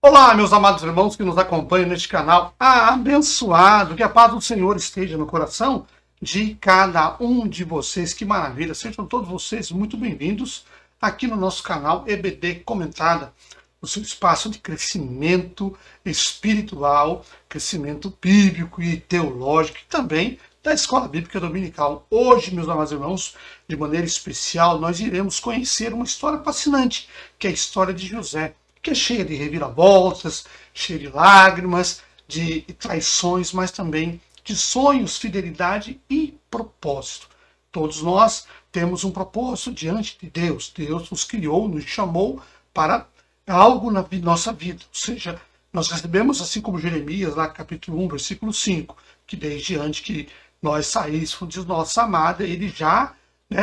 Olá, meus amados irmãos que nos acompanham neste canal abençoado, que a paz do Senhor esteja no coração de cada um de vocês. Que maravilha, sejam todos vocês muito bem-vindos aqui no nosso canal EBD Comentada, o seu espaço de crescimento espiritual, crescimento bíblico e teológico, e também da Escola Bíblica Dominical. Hoje, meus amados irmãos, de maneira especial, nós iremos conhecer uma história fascinante, que é a história de José, que é cheia de reviravoltas, cheia de lágrimas, de traições, mas também de sonhos, fidelidade e propósito. Todos nós temos um propósito diante de Deus. Deus nos criou, nos chamou para algo na nossa vida. Ou seja, nós recebemos, assim como Jeremias, lá capítulo 1, versículo 5, que desde antes que nós saíssemos de nossa amada, ele já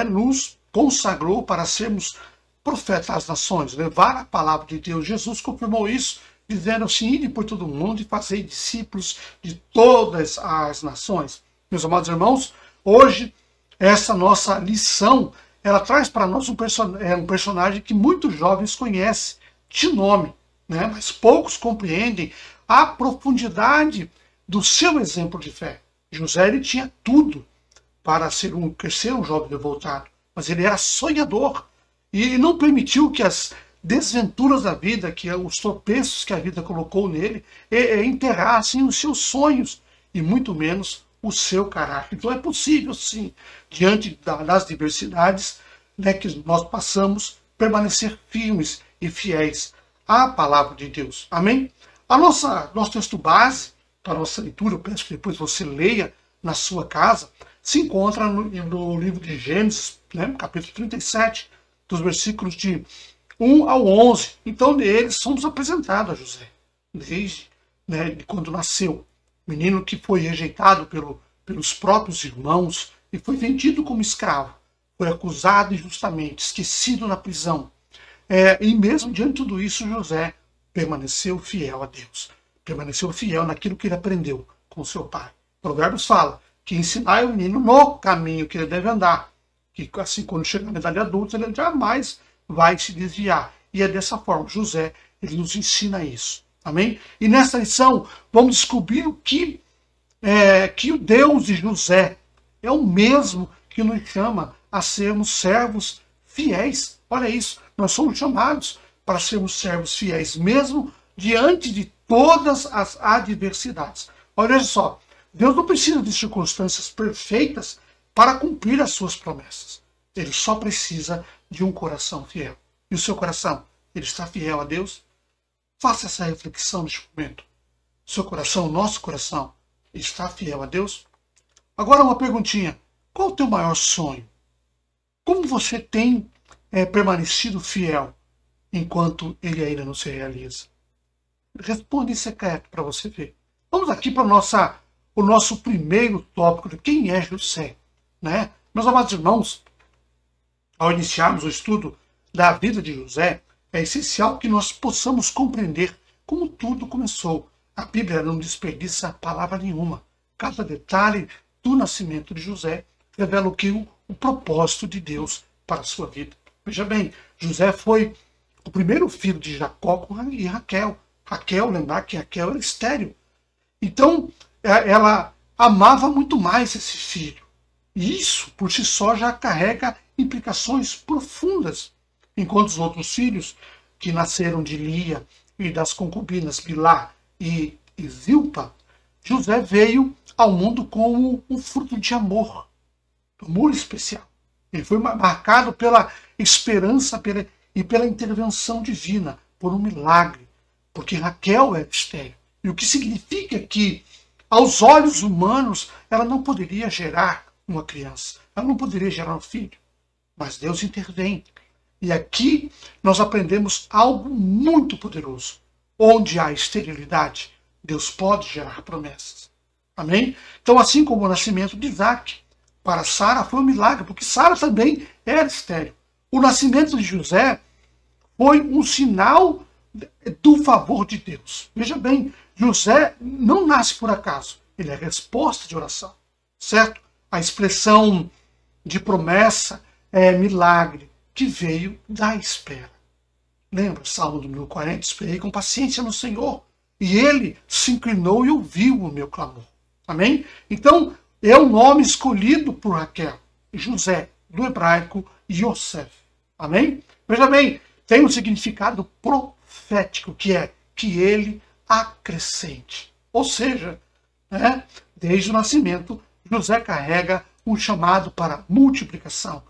nos consagrou para sermos profeta às nações, levar a palavra de Deus. Jesus confirmou isso, dizendo assim: ide por todo mundo e fazei discípulos de todas as nações. Meus amados irmãos, hoje, essa nossa lição, ela traz para nós um personagem que muitos jovens conhecem de nome, mas poucos compreendem a profundidade do seu exemplo de fé. José, ele tinha tudo para ser um jovem revoltado, mas ele era sonhador. E não permitiu que as desventuras da vida, que os tropeços que a vida colocou nele, enterrassem os seus sonhos e muito menos o seu caráter. Então é possível, sim, diante das diversidades que nós passamos, permanecer firmes e fiéis à palavra de Deus. Amém? Nosso texto base para a nossa leitura, eu peço que depois você leia na sua casa, se encontra no livro de Gênesis, capítulo 37, dos versículos de 1 ao 11. Então, neles somos apresentados a José, desde quando nasceu. Menino que foi rejeitado pelos próprios irmãos e foi vendido como escravo. Foi acusado injustamente, esquecido na prisão. E mesmo diante de tudo isso, José permaneceu fiel a Deus. Permaneceu fiel naquilo que ele aprendeu com seu pai. Provérbios fala que ensinar o menino no caminho que ele deve andar, que assim, quando chegar na idade adulta, ele jamais vai se desviar. E é dessa forma, José, ele nos ensina isso. Amém? E nessa lição, vamos descobrir que o Deus de José é o mesmo que nos chama a sermos servos fiéis. Olha isso, nós somos chamados para sermos servos fiéis, mesmo diante de todas as adversidades. Olha só, Deus não precisa de circunstâncias perfeitas para cumprir as suas promessas. Ele só precisa de um coração fiel. E o seu coração, ele está fiel a Deus? Faça essa reflexão neste momento. Seu coração, nosso coração, está fiel a Deus? Agora uma perguntinha. Qual o teu maior sonho? Como você tem permanecido fiel enquanto ele ainda não se realiza? Responda em secreto para você ver. Vamos aqui para o nosso primeiro tópico de quem é José. Meus amados irmãos, ao iniciarmos o estudo da vida de José, é essencial que nós possamos compreender como tudo começou. A Bíblia não desperdiça palavra nenhuma. Cada detalhe do nascimento de José revela o propósito de Deus para a sua vida. Veja bem, José foi o primeiro filho de Jacó e Raquel. Lembrar que Raquel era estéril. Então, ela amava muito mais esse filho. E isso, por si só, já carrega implicações profundas. Enquanto os outros filhos, que nasceram de Lia e das concubinas Bilhá e Zilpa, José veio ao mundo como um fruto de amor especial. Ele foi marcado pela esperança e pela intervenção divina, por um milagre, porque Raquel era estéril. E o que significa que, aos olhos humanos, ela não poderia gerar uma criança. Ela não poderia gerar um filho. Mas Deus intervém. E aqui nós aprendemos algo muito poderoso. Onde há esterilidade, Deus pode gerar promessas. Amém? Então, assim como o nascimento de Isaac, para Sara foi um milagre, porque Sara também era estéril. O nascimento de José foi um sinal do favor de Deus. Veja bem, José não nasce por acaso. Ele é resposta de oração. Certo? A expressão de promessa é milagre, que veio da espera. Lembra, Salmo número 40, esperei com paciência no Senhor, e ele se inclinou e ouviu o meu clamor. Amém? Então, é o nome escolhido por Raquel, José, do hebraico Yosef. Amém? Veja bem, tem um significado profético, que é que ele acrescente. Ou seja, né, desde o nascimento, José carrega um chamado para multiplicação,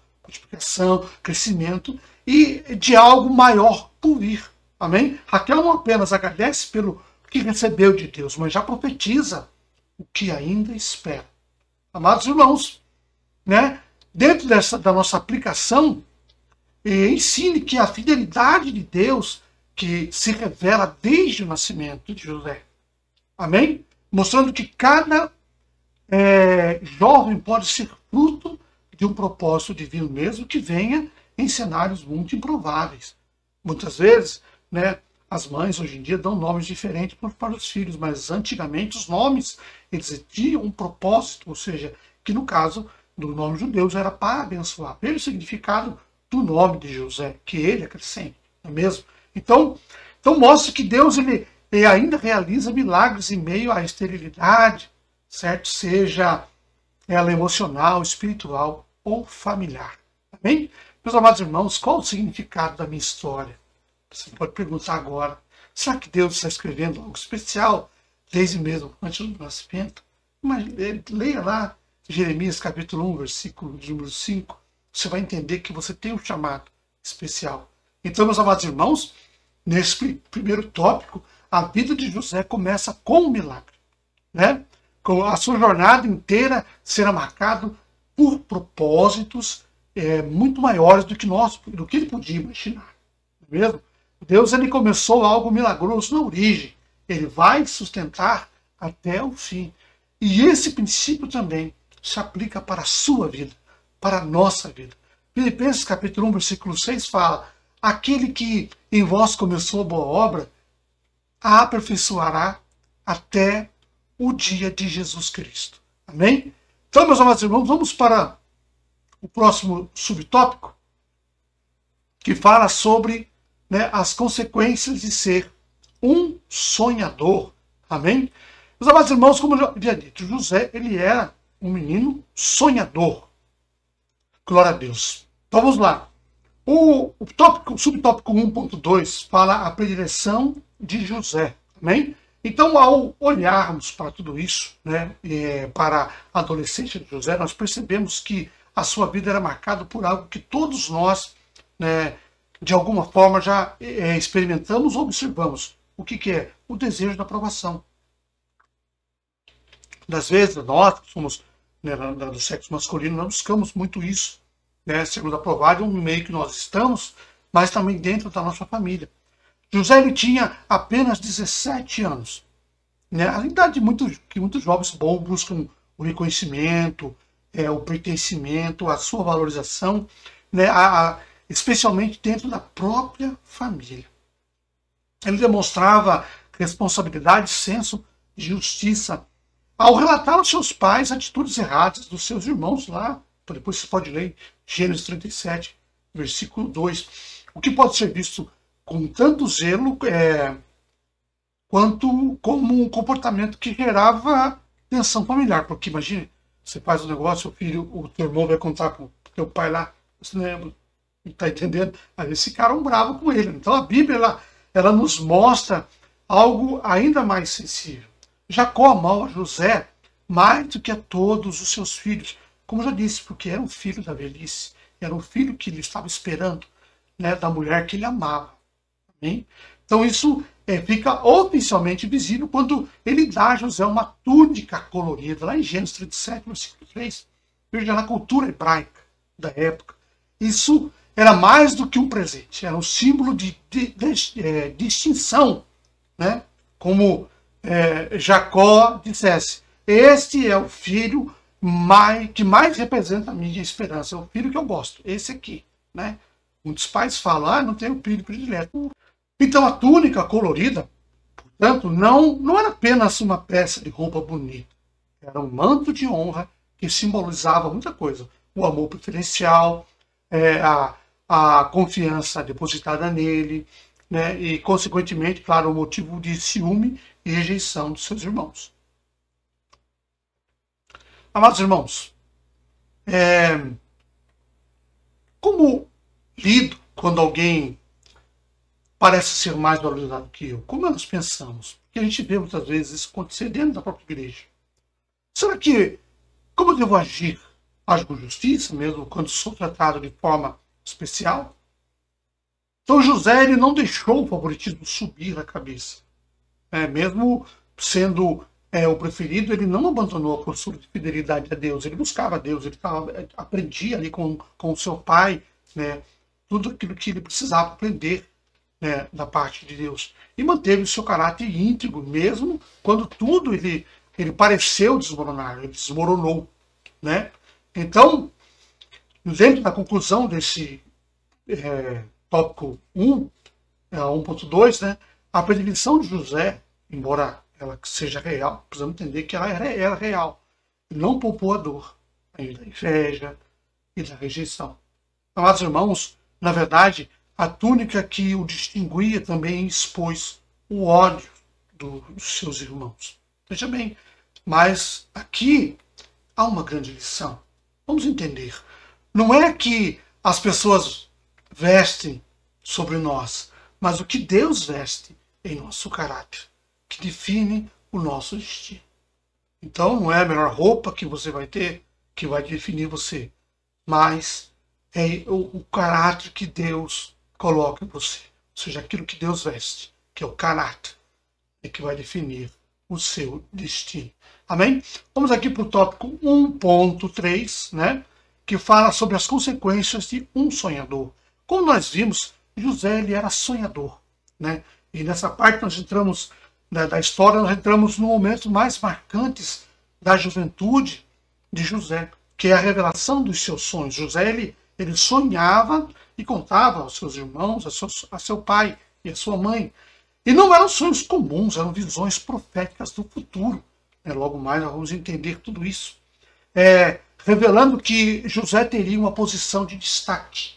crescimento e de algo maior por vir. Amém? Raquel não apenas agradece pelo que recebeu de Deus, mas já profetiza o que ainda espera. Amados irmãos, né, dentro da nossa aplicação, ensine que a fidelidade de Deus que se revela desde o nascimento de José. Amém? Mostrando que cada jovem pode ser fruto de um propósito divino mesmo que venha em cenários muito improváveis. Muitas vezes, né, as mães hoje em dia dão nomes diferentes para os filhos, mas antigamente os nomes eles tinham um propósito, ou seja, que no caso do nome judeu era para abençoar. Veja o significado do nome de José, que ele acrescenta, não é mesmo? Então mostra que Deus ele ainda realiza milagres em meio à esterilidade, certo? Seja ela emocional, espiritual ou familiar. Amém? Meus amados irmãos, qual o significado da minha história? Você pode perguntar agora. Será que Deus está escrevendo algo especial desde mesmo antes do nascimento? Mas leia lá Jeremias capítulo 1, versículo número 5. Você vai entender que você tem um chamado especial. Então, meus amados irmãos, nesse primeiro tópico, a vida de José começa com um milagre, né? A sua jornada inteira será marcada por propósitos muito maiores do que ele podia imaginar, não é mesmo? Deus ele começou algo milagroso na origem, ele vai sustentar até o fim. E esse princípio também se aplica para a sua vida, para a nossa vida. Filipenses capítulo 1, versículo 6 fala: aquele que em vós começou a boa obra, a aperfeiçoará até o dia de Jesus Cristo. Amém? Então, meus amados irmãos, vamos para o próximo subtópico, que fala sobre, né, as consequências de ser um sonhador. Amém? Meus amados irmãos, como eu já havia dito, José ele era um menino sonhador. Glória a Deus. Então vamos lá. O subtópico 1.2 fala a predileção de José. Amém? Então, ao olharmos para tudo isso, né, para a adolescência de José, nós percebemos que a sua vida era marcada por algo que todos nós, né, de alguma forma, já experimentamos ou observamos. O que é? O desejo da aprovação. Das vezes, nós que somos, né, do sexo masculino, nós buscamos muito isso, né, sermos aprovados no meio que nós estamos, mas também dentro da nossa família. José ele tinha apenas 17 anos. Né? A idade que muitos jovens bons buscam o reconhecimento, o pertencimento, a sua valorização, né? Especialmente dentro da própria família. Ele demonstrava responsabilidade e senso de justiça ao relatar aos seus pais atitudes erradas dos seus irmãos lá. Depois você pode ler Gênesis 37, versículo 2. O que pode ser visto com tanto zelo quanto como um comportamento que gerava tensão familiar. Porque imagine, você faz um negócio, o teu irmão vai contar para o teu pai lá, você não está entendendo? Aí eles ficaram bravos com ele. Então a Bíblia ela nos mostra algo ainda mais sensível. Jacó amava José mais do que a todos os seus filhos. Como eu já disse, porque era um filho da velhice, era um filho que ele estava esperando, né, da mulher que ele amava. Amém? Então isso fica oficialmente visível quando ele dá a José uma túnica colorida, lá em Gênesis 37, versículo 3. Veja, na cultura hebraica da época, isso era mais do que um presente, era um símbolo de distinção, né? Como Jacó dissesse: este é o filho que mais representa a minha esperança, é o filho que eu gosto, esse aqui, né? Muitos pais falam: não tenho filho predileto. Então a túnica colorida, portanto, não era apenas uma peça de roupa bonita, era um manto de honra que simbolizava muita coisa: o amor preferencial, a confiança depositada nele, né, e, consequentemente, claro, o motivo de ciúme e rejeição dos seus irmãos. Amados irmãos, como lido quando alguém parece ser mais valorizado que eu? Como nós pensamos? Porque a gente vê muitas vezes isso acontecer dentro da própria igreja. Será que, como eu devo agir? Ajo com justiça, mesmo quando sou tratado de forma especial? Então José, ele não deixou o favoritismo subir na cabeça. Mesmo sendo o preferido, ele não abandonou a postura de fidelidade a Deus. Ele buscava a Deus, ele aprendia ali com o seu pai, né, tudo aquilo que ele precisava aprender, né, da parte de Deus. E manteve o seu caráter íntegro, mesmo quando tudo ele pareceu desmoronar, ele desmoronou. Né? Então, dentro da conclusão desse tópico 1, 1.2, né, a predileção de José, embora ela seja real, precisamos entender que ela era real. Ele não poupou a dor, da inveja e da rejeição. Amados irmãos, na verdade, a túnica que o distinguia também expôs o ódio dos seus irmãos. Veja bem, mas aqui há uma grande lição. Vamos entender. Não é que as pessoas vestem sobre nós, mas o que Deus veste em nosso caráter, que define o nosso destino. Então não é a melhor roupa que você vai ter que vai definir você, mas é o caráter que Deus coloca em você. Ou seja, aquilo que Deus veste, que é o caráter, é que vai definir o seu destino. Amém? Vamos aqui para o tópico 1.3, né, que fala sobre as consequências de um sonhador. Como nós vimos, José ele era sonhador. Né? E nessa parte nós entramos, da história, nós entramos no momento mais marcantes da juventude de José, que é a revelação dos seus sonhos. José ele sonhava e contava aos seus irmãos, a seu pai e a sua mãe. E não eram sonhos comuns, eram visões proféticas do futuro. Logo mais nós vamos entender tudo isso. Revelando que José teria uma posição de destaque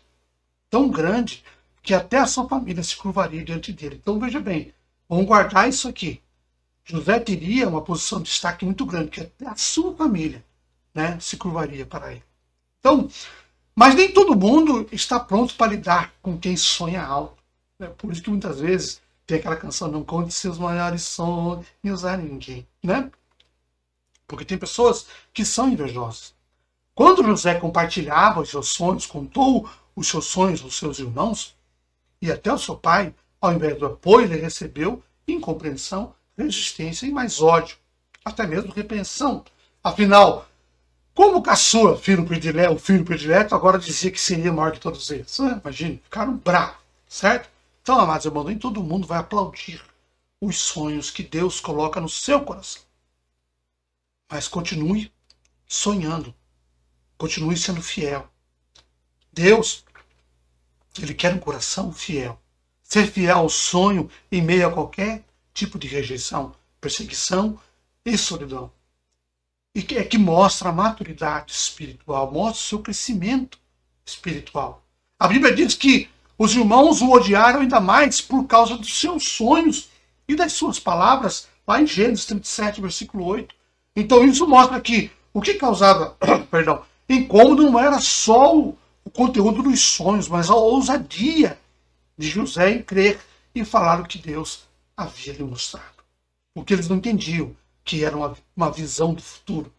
tão grande que até a sua família se curvaria diante dele. Então veja bem, vamos guardar isso aqui. José teria uma posição de destaque muito grande, que até a sua família, né, se curvaria para ele. Então, mas nem todo mundo está pronto para lidar com quem sonha alto. Por isso que muitas vezes tem aquela canção, não conte seus maiores sonhos a ninguém. Né? Porque tem pessoas que são invejosas. Quando José compartilhava os seus sonhos, contou os seus sonhos aos seus irmãos, e até o seu pai, ao invés do apoio, ele recebeu incompreensão, resistência e mais ódio, até mesmo repreensão. Afinal, como caçula, o filho predileto, agora dizia que seria maior que todos eles. Imagina, ficaram bravos, certo? Então, amados irmãos, nem todo mundo vai aplaudir os sonhos que Deus coloca no seu coração. Mas continue sonhando, continue sendo fiel. Deus, ele quer um coração fiel. Ser fiel ao sonho em meio a qualquer tipo de rejeição, perseguição e solidão. E que mostra a maturidade espiritual, mostra o seu crescimento espiritual. A Bíblia diz que os irmãos o odiaram ainda mais por causa dos seus sonhos e das suas palavras, lá em Gênesis 37, versículo 8. Então isso mostra que o que causava incômodo não era só o conteúdo dos sonhos, mas a ousadia de José em crer e falar o que Deus havia lhe mostrado. Porque eles não entendiam que era uma visão do futuro.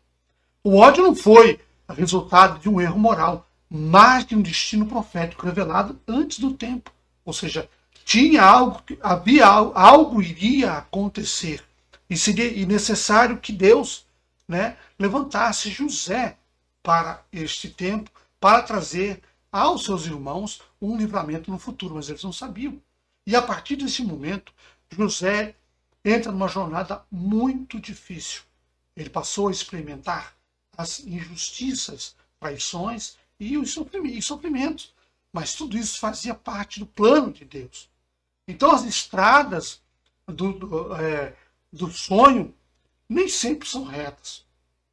O ódio não foi resultado de um erro moral, mas de um destino profético revelado antes do tempo. Ou seja, algo iria acontecer. E seria necessário que Deus, né, levantasse José para este tempo, para trazer aos seus irmãos um livramento no futuro, mas eles não sabiam. E a partir desse momento, José entra numa jornada muito difícil. Ele passou a experimentar as injustiças, traições e os sofrimentos. Mas tudo isso fazia parte do plano de Deus. Então as estradas do sonho nem sempre são retas.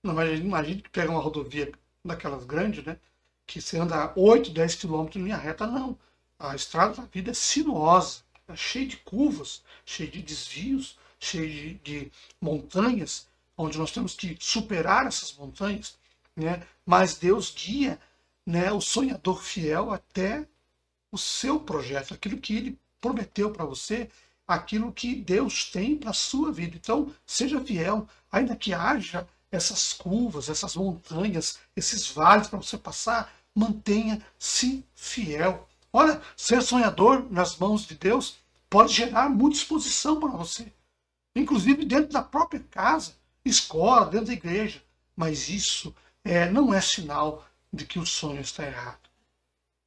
Imagina que pega uma rodovia daquelas grandes, né? Que você anda 8, 10 quilômetros em linha reta. Não. A estrada da vida é sinuosa. cheio de curvas, cheio de desvios, cheio de montanhas, onde nós temos que superar essas montanhas, né? Mas Deus guia, né, o sonhador fiel até o seu projeto, aquilo que ele prometeu para você, aquilo que Deus tem para a sua vida. Então, seja fiel, ainda que haja essas curvas, essas montanhas, esses vales para você passar, mantenha-se fiel. Olha, ser sonhador nas mãos de Deus pode gerar muita exposição para você, inclusive dentro da própria casa, escola, dentro da igreja. Mas isso não é sinal de que o sonho está errado.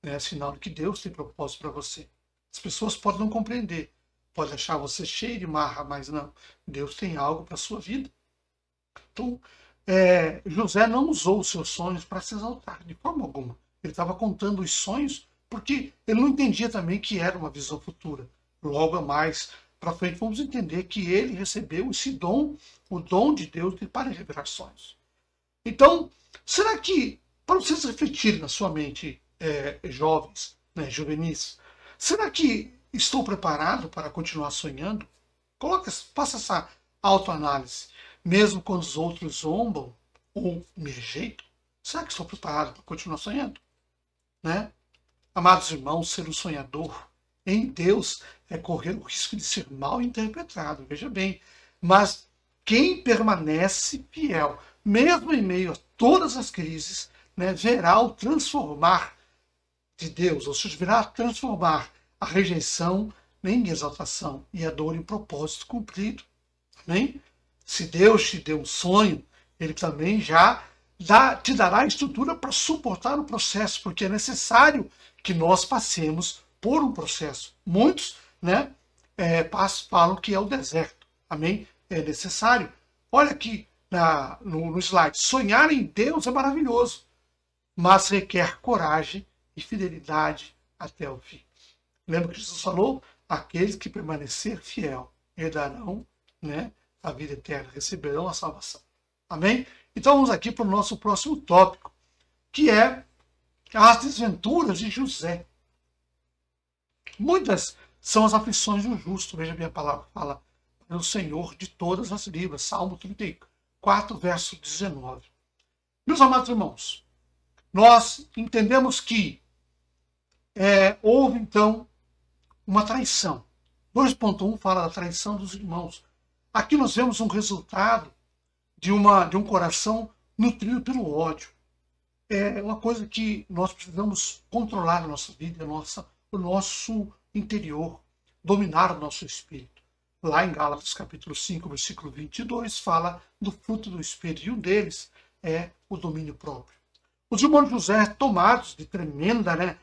É sinal de que Deus tem propósito para você. As pessoas podem não compreender, podem achar você cheio de marra, mas não. Deus tem algo para a sua vida. Então, José não usou os seus sonhos para se exaltar, de forma alguma. Ele estava contando os sonhos porque ele não entendia também que era uma visão futura. Logo a mais para frente vamos entender que ele recebeu esse dom, o dom de Deus para revelar sonhos. Então, será que, para vocês refletirem na sua mente, jovens, né, juvenis, será que estou preparado para continuar sonhando? Faça essa autoanálise. Mesmo quando os outros zombam ou me rejeitam, será que estou preparado para continuar sonhando? Né? Amados irmãos, ser um sonhador em Deus é correr o risco de ser mal interpretado, veja bem. Mas quem permanece fiel, mesmo em meio a todas as crises, né, verá o transformar de Deus, ou seja, verá transformar a rejeição em exaltação e a dor em propósito cumprido. Amém? Se Deus te deu um sonho, Ele também já te dará a estrutura para suportar o processo, porque é necessário que nós passemos por um processo. Muitos, né, falam que é o deserto. Amém? É necessário. Olha aqui no slide. Sonhar em Deus é maravilhoso, mas requer coragem e fidelidade até o fim. Lembra que Jesus falou? Aqueles que permanecer fiel herdarão, né, a vida eterna, receberão a salvação. Amém? Então vamos aqui para o nosso próximo tópico, que é as desventuras de José. Muitas são as aflições do justo. Veja bem a palavra, fala o Senhor de todas as livros. Salmo 34, verso 19. Meus amados irmãos, nós entendemos que houve então uma traição. 2.1 fala da traição dos irmãos. Aqui nós vemos um resultado de um coração nutrido pelo ódio. É uma coisa que nós precisamos controlar na nossa vida, o nosso interior, dominar o nosso espírito. Lá em Gálatas capítulo 5, versículo 22, fala do fruto do espírito, e um deles é o domínio próprio. Os irmãos de José, tomados de tremenda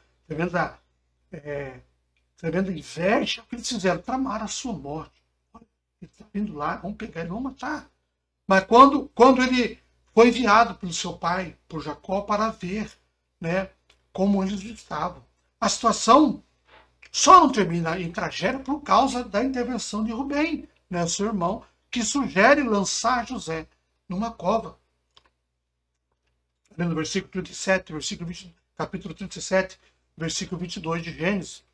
inveja, o que eles fizeram? Tramaram a sua morte. Olha, ele está vindo lá, vamos pegar ele, vamos matar. Mas quando ele foi enviado pelo seu pai, por Jacó, para ver, né, como eles estavam. A situação só não termina em tragédia por causa da intervenção de Rubem, né, seu irmão, que sugere lançar José numa cova. No versículo 37, capítulo 37, versículo 22 de Gênesis.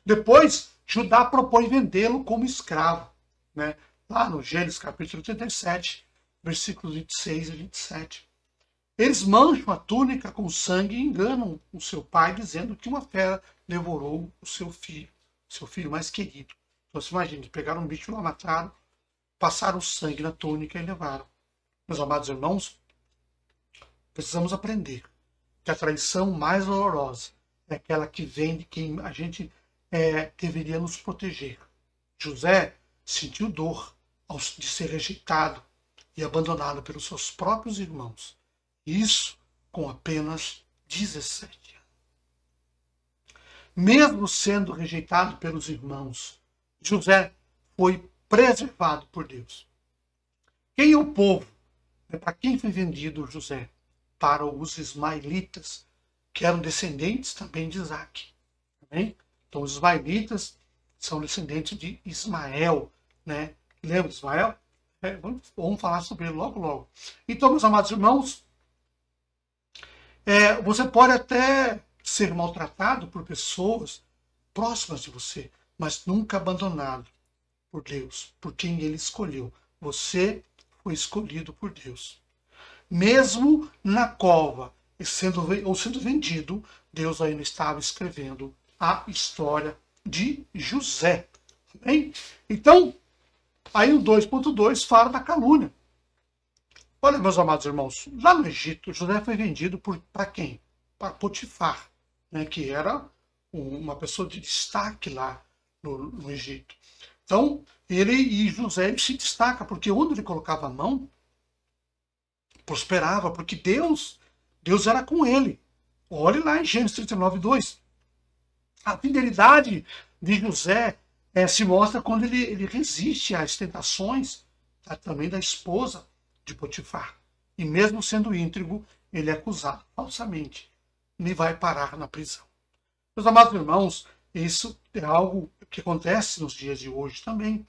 Depois, Judá propõe vendê-lo como escravo, né? Lá no Gênesis capítulo 37, versículos 26 e 27. Eles mancham a túnica com sangue e enganam o seu pai, dizendo que uma fera devorou o seu filho mais querido. Então, você imagina, pegaram um bicho lá, mataram, passaram sangue na túnica e levaram. Meus amados irmãos, precisamos aprender que a traição mais horrorosa é aquela que vem de quem a gente deveria nos proteger. José sentiu dor de ser rejeitado e abandonado pelos seus próprios irmãos. Isso com apenas 17 anos. Mesmo sendo rejeitado pelos irmãos, José foi preservado por Deus. Quem é o povo? Para quem foi vendido José? Para os ismaelitas, que eram descendentes também de Isaac. Amém? Então os ismaelitas são descendentes de Ismael, né? Lembra de Ismael? Vamos falar sobre ele logo, logo. Então, meus amados irmãos, você pode até ser maltratado por pessoas próximas de você, mas nunca abandonado por Deus, por quem ele escolheu. Você foi escolhido por Deus. Mesmo na cova, sendo vendido, Deus ainda estava escrevendo a história de José. Bem? Então, aí o 2.2 fala da calúnia. Olha, meus amados irmãos, lá no Egito, José foi vendido para quem? Para Potifar, né, que era uma pessoa de destaque lá no Egito. Então, José se destaca, porque onde ele colocava a mão, prosperava, porque Deus era com ele. Olhe lá em Gênesis 39:2. A fidelidade de José se mostra quando ele resiste às tentações também da esposa de Potifar. E mesmo sendo íntegro, ele é acusado falsamente e vai parar na prisão. Meus amados irmãos, isso é algo que acontece nos dias de hoje também.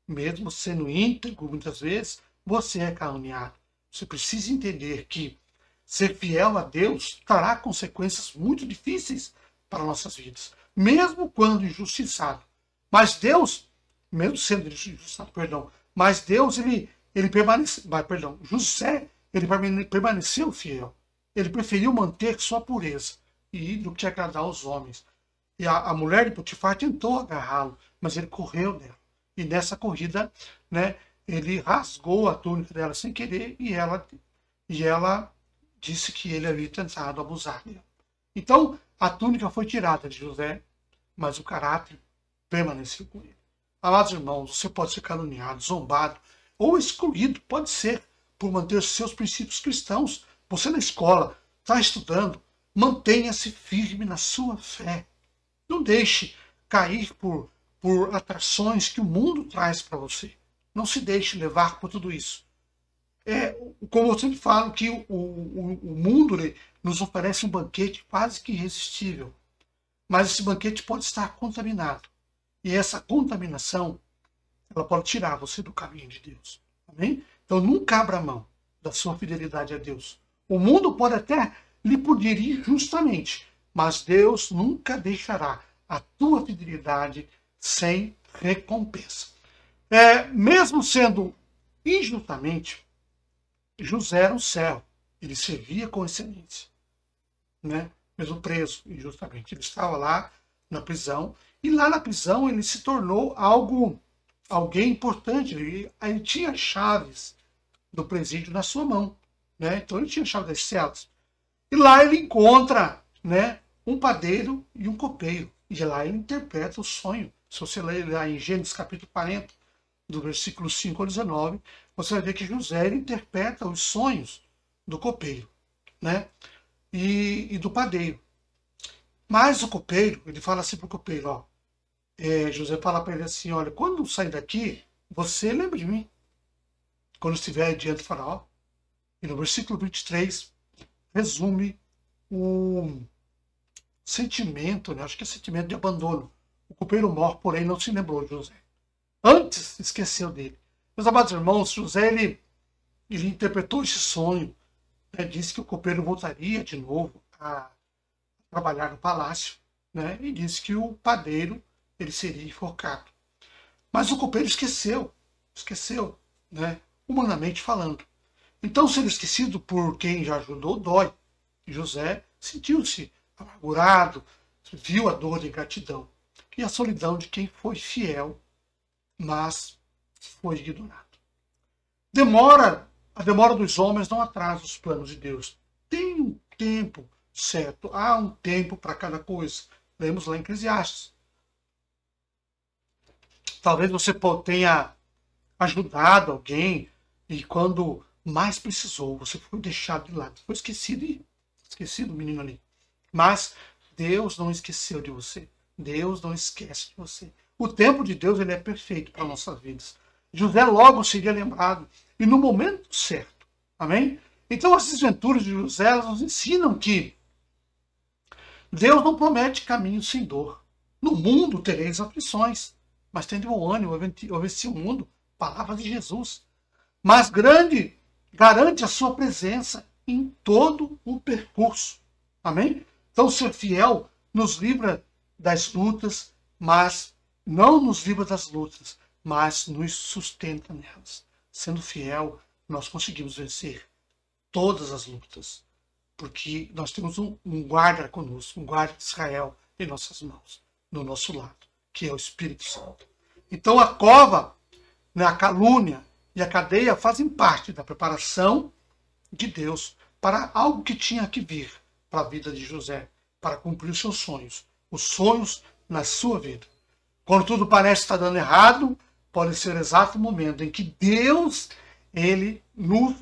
Mesmo sendo íntegro, muitas vezes, você é caluniado. Você precisa entender que ser fiel a Deus trará consequências muito difíceis para nossas vidas, mesmo quando injustiçado. Mas Deus, mesmo sendo injustiçado, mas Deus, José, ele permaneceu fiel. Ele preferiu manter sua pureza do que agradar aos homens. E a mulher de Potifar tentou agarrá-lo, mas ele correu dela. E nessa corrida, né, ele rasgou a túnica dela sem querer e ela disse que ele havia tentado abusar dela. Então, a túnica foi tirada de José, mas o caráter permaneceu com ele. Amados irmãos, você pode ser caluniado, zombado ou excluído, pode ser, por manter seus princípios cristãos. Você na escola está estudando, mantenha-se firme na sua fé. Não deixe cair por atrações que o mundo traz para você. Não se deixe levar por tudo isso. Como eu sempre falo, que o mundo nos oferece um banquete quase que irresistível. Mas esse banquete pode estar contaminado. E essa contaminação, ela pode tirar você do caminho de Deus. Amém? Então nunca abra mão da sua fidelidade a Deus. O mundo pode até lhe punir injustamente, mas Deus nunca deixará a tua fidelidade sem recompensa. Mesmo sendo injustamente, José era um servo. Ele servia com excelência, né? Mesmo preso injustamente. Ele estava lá na prisão, e lá na prisão ele se tornou alguém importante. Ele tinha chaves do presídio na sua mão, né? Então ele tinha a chave das celas. E lá ele encontra, né, um padeiro e um copeiro. E lá ele interpreta o sonho. Se você ler lá em Gênesis capítulo 40, do versículo 5 ao 19, você vai ver que José ele interpreta os sonhos do copeiro, né, e do padeiro. Mas o copeiro, ele fala assim para o copeiro, José fala para ele assim, olha, quando sair daqui, você lembra de mim. Quando estiver diante do faraó. E no versículo 23, resume o sentimento, né? Acho que é sentimento de abandono. O copeiro morre, porém não se lembrou de José. Antes esqueceu dele. Meus amados irmãos, José ele interpretou esse sonho, né? Disse que o copeiro voltaria de novo a trabalhar no palácio, né? E disse que o padeiro ele seria enforcado. Mas o copeiro esqueceu, né? Humanamente falando. Então, ser esquecido por quem já ajudou dói. José sentiu-se amargurado, viu a dor de ingratidão e a solidão de quem foi fiel, mas foi ignorado. A demora dos homens não atrasa os planos de Deus. Tem um tempo certo, há um tempo para cada coisa. Lemos lá em Eclesiastes. Talvez você tenha ajudado alguém e quando mais precisou, você foi deixado de lado, foi esquecido o menino ali. Mas Deus não esqueceu de você. Deus não esquece de você. O tempo de Deus ele é perfeito para nossas vidas. José logo seria lembrado e no momento certo. Amém? Então as desventuras de José nos ensinam que Deus não promete caminho sem dor. No mundo tereis aflições, mas tende bom ânimo, eu venci o mundo. Palavra de Jesus. Mas garante a sua presença em todo o percurso. Amém? Então ser fiel nos livra das lutas, mas não nos livra das lutas, mas nos sustenta nelas. Sendo fiel, nós conseguimos vencer todas as lutas, porque nós temos um guarda conosco, um guarda de Israel em nossas mãos, do nosso lado, que é o Espírito Santo. Então a cova, né, a calúnia e a cadeia fazem parte da preparação de Deus para algo que tinha que vir para a vida de José, para cumprir os seus sonhos, os sonhos na sua vida. Quando tudo parece estar dando errado, pode ser o exato momento em que Deus, ele nos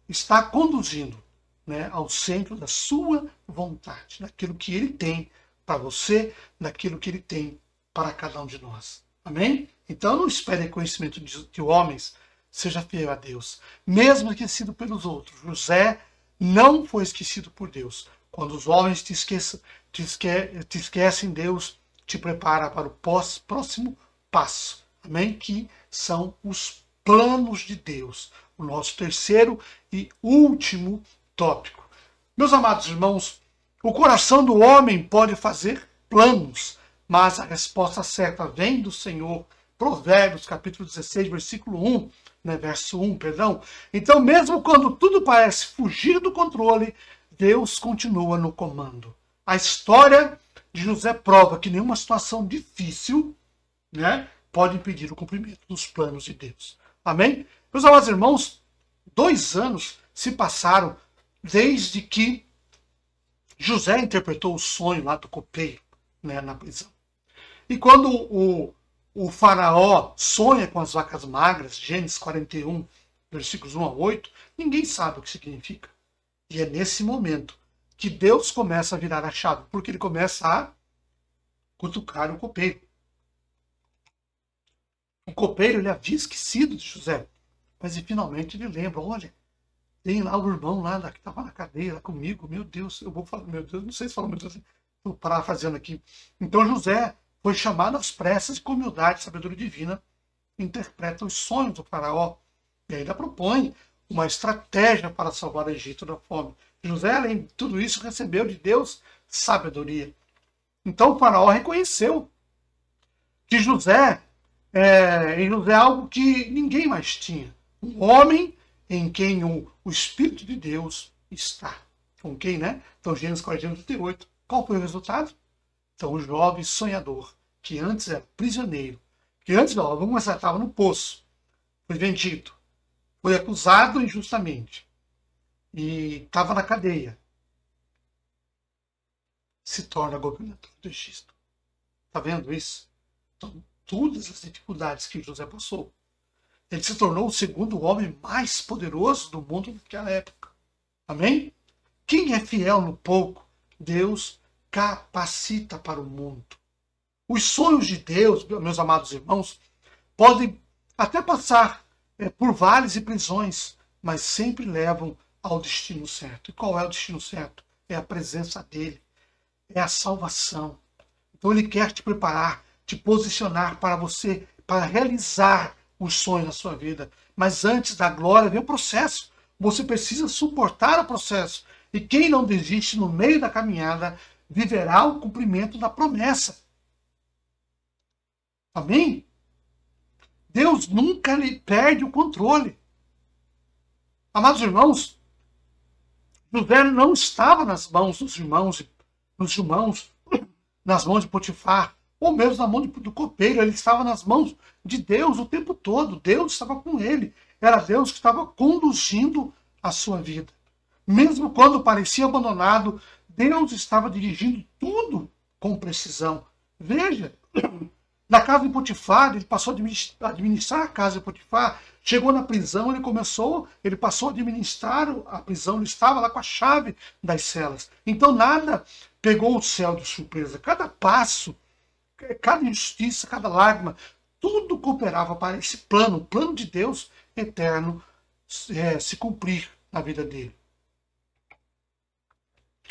está conduzindo, né, ao centro da sua vontade, daquilo que ele tem para você, daquilo que ele tem para cada um de nós. Amém? Então não espere reconhecimento de homens, seja fiel a Deus, mesmo esquecido pelos outros. José não foi esquecido por Deus. Quando os homens te esquecem, Deus te prepara para o próximo passo. Amém? Que são os planos de Deus. O nosso terceiro e último tópico. Meus amados irmãos, o coração do homem pode fazer planos, mas a resposta certa vem do Senhor. Provérbios, capítulo 16, versículo 1, né, verso 1, perdão. Então, mesmo quando tudo parece fugir do controle, Deus continua no comando. A história de José prova que nenhuma situação difícil, né, pode impedir o cumprimento dos planos de Deus. Amém? Meus amados irmãos, 2 anos se passaram desde que José interpretou o sonho lá do copeiro, né, na prisão. E quando o faraó sonha com as vacas magras, Gênesis 41, versículos 1 a 8, ninguém sabe o que significa. E é nesse momento que Deus começa a virar a chave, porque ele começa a cutucar o copeiro. O copeiro, ele havia esquecido de José, mas finalmente ele lembra, olha, tem lá o irmão lá que estava na cadeia lá comigo, meu Deus, eu vou falar, meu Deus, não sei se fala muito assim, estou parafraseando aqui. Então José foi chamado às pressas e com humildade e sabedoria divina, interpreta os sonhos do faraó e ainda propõe uma estratégia para salvar o Egito da fome. José, além de tudo isso, recebeu de Deus sabedoria. Então o faraó reconheceu que José é algo que ninguém mais tinha. Um homem em quem o Espírito de Deus está. Com quem, né? Então, Gênesis 41:38. Qual foi o resultado? Então, o jovem sonhador, que antes era prisioneiro, que antes, estava no poço, foi vendido, foi acusado injustamente e estava na cadeia, se torna governador do Egito. Está vendo isso? Então, todas as dificuldades que José passou, ele se tornou o segundo homem mais poderoso do mundo naquela época. Amém? Quem é fiel no pouco, Deus capacita para o mundo. Os sonhos de Deus, meus amados irmãos, podem até passar por vales e prisões, mas sempre levam ao destino certo. E qual é o destino certo? É a presença dele, é a salvação. Então ele quer te preparar, te posicionar para você, para realizar os sonhos da sua vida. Mas antes da glória vem o processo. Você precisa suportar o processo. E quem não desiste no meio da caminhada, viverá o cumprimento da promessa. Amém? Deus nunca lhe perde o controle. Amados irmãos, José não estava nas mãos dos irmãos, nas mãos de Potifar, ou mesmo na mão do copeiro. Ele estava nas mãos de Deus o tempo todo. Deus estava com ele. Era Deus que estava conduzindo a sua vida. Mesmo quando parecia abandonado, Deus estava dirigindo tudo com precisão. Veja, na casa de Potifar, ele passou a administrar a casa de Potifar. Chegou na prisão, ele passou a administrar a prisão. Ele estava lá com a chave das celas. Então nada pegou o céu de surpresa. Cada passo, cada injustiça, cada lágrima, tudo cooperava para esse plano, o plano de Deus eterno, se cumprir na vida dele.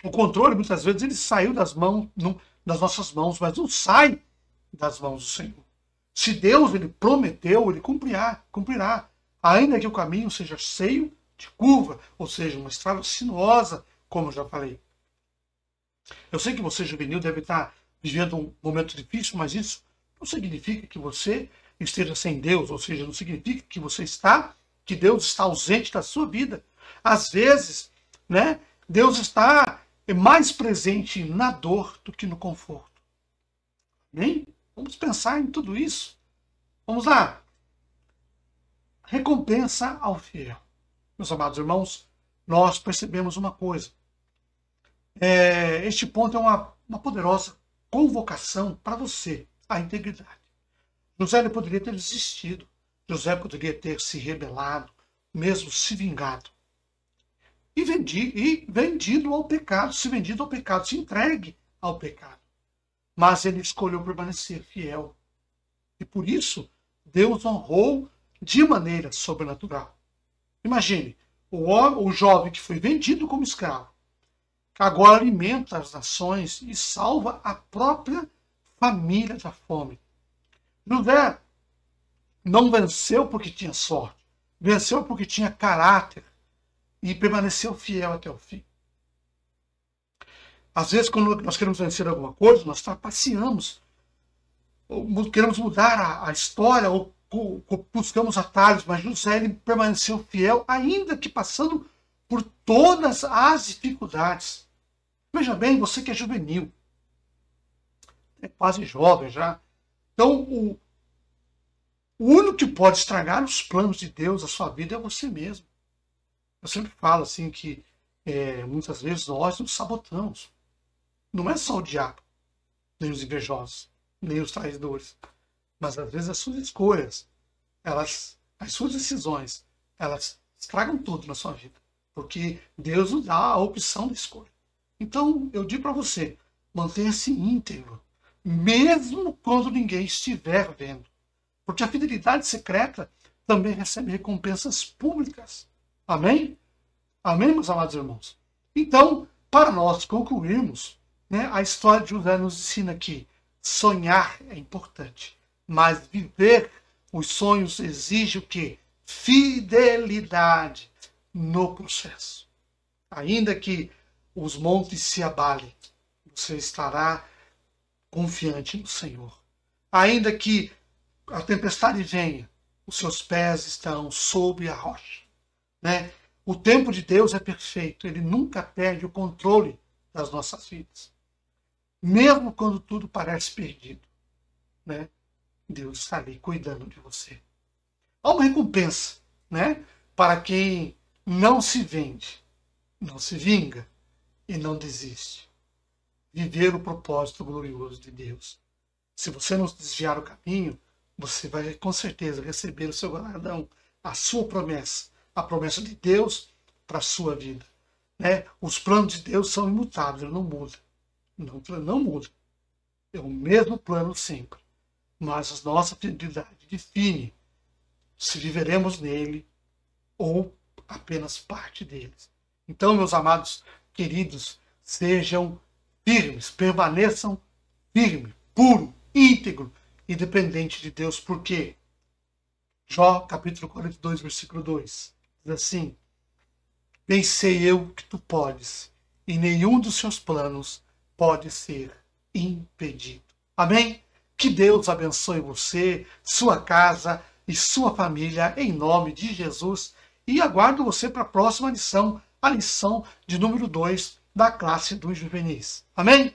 O controle, muitas vezes, ele saiu das nossas mãos, mas não sai das mãos do Senhor. Se Deus ele prometeu, ele cumprirá. Ainda que o caminho seja cheio de curva, ou seja, uma estrada sinuosa, como eu já falei. Eu sei que você, juvenil, deve estar vivendo um momento difícil, mas isso Não significa que você esteja sem Deus, ou seja, não significa que Deus está ausente da sua vida. Às vezes, né, Deus está mais presente na dor do que no conforto. Amém? Vamos pensar em tudo isso. Vamos lá. Recompensa ao fiel. Meus amados irmãos, nós percebemos uma coisa. Este ponto é uma poderosa convocação para você, a integridade. José ele poderia ter desistido. José poderia ter se rebelado, mesmo se vingado. E vendido ao pecado, se entregue ao pecado. Mas ele escolheu permanecer fiel. E por isso, Deus honrou de maneira sobrenatural. Imagine, o jovem que foi vendido como escravo, agora alimenta as nações e salva a própria família da fome. José não venceu porque tinha sorte, venceu porque tinha caráter e permaneceu fiel até o fim. Às vezes, quando nós queremos vencer alguma coisa, nós trapaceamos, ou queremos mudar a história, ou buscamos atalhos, mas José ele permaneceu fiel, ainda que passando por todas as dificuldades. Veja bem, você que é juvenil, é quase jovem já. Então, o único que pode estragar os planos de Deus, a sua vida, é você mesmo. Eu sempre falo assim que muitas vezes nós nos sabotamos. Não é só o diabo, nem os invejosos, nem os traidores, mas às vezes as suas escolhas, as suas decisões, elas estragam tudo na sua vida, porque Deus nos dá a opção de escolha. Então, eu digo para você, mantenha-se íntegro, mesmo quando ninguém estiver vendo, porque a fidelidade secreta também recebe recompensas públicas. Amém? Amém, meus amados irmãos? Então, para nós concluirmos, né, a história de José nos ensina que sonhar é importante, mas viver os sonhos exige o quê? Fidelidade no processo. Ainda que os montes se abalem, você estará confiante no Senhor. Ainda que a tempestade venha, os seus pés estão sobre a rocha. Né? O tempo de Deus é perfeito, ele nunca perde o controle das nossas vidas. Mesmo quando tudo parece perdido, né? Deus está ali cuidando de você. Há uma recompensa, né? Para quem não se vende, não se vinga e não desiste. Viver o propósito glorioso de Deus. Se você não desviar o caminho, você vai com certeza receber o seu galardão, a sua promessa, a promessa de Deus para a sua vida. Né? Os planos de Deus são imutáveis, ele não muda. Não muda. É o mesmo plano sempre. Mas a nossa fidelidade define se viveremos nele ou apenas parte deles. Então, meus amados queridos, sejam firmes, permaneçam firmes, puro, íntegro e dependente de Deus. Por quê? Jó, capítulo 42, versículo 2, diz assim: bem sei eu que tu podes, e nenhum dos seus planos pode ser impedido. Amém? Que Deus abençoe você, sua casa e sua família, em nome de Jesus. E aguardo você para a próxima lição, a lição de número 2 da classe dos juvenis. Amém?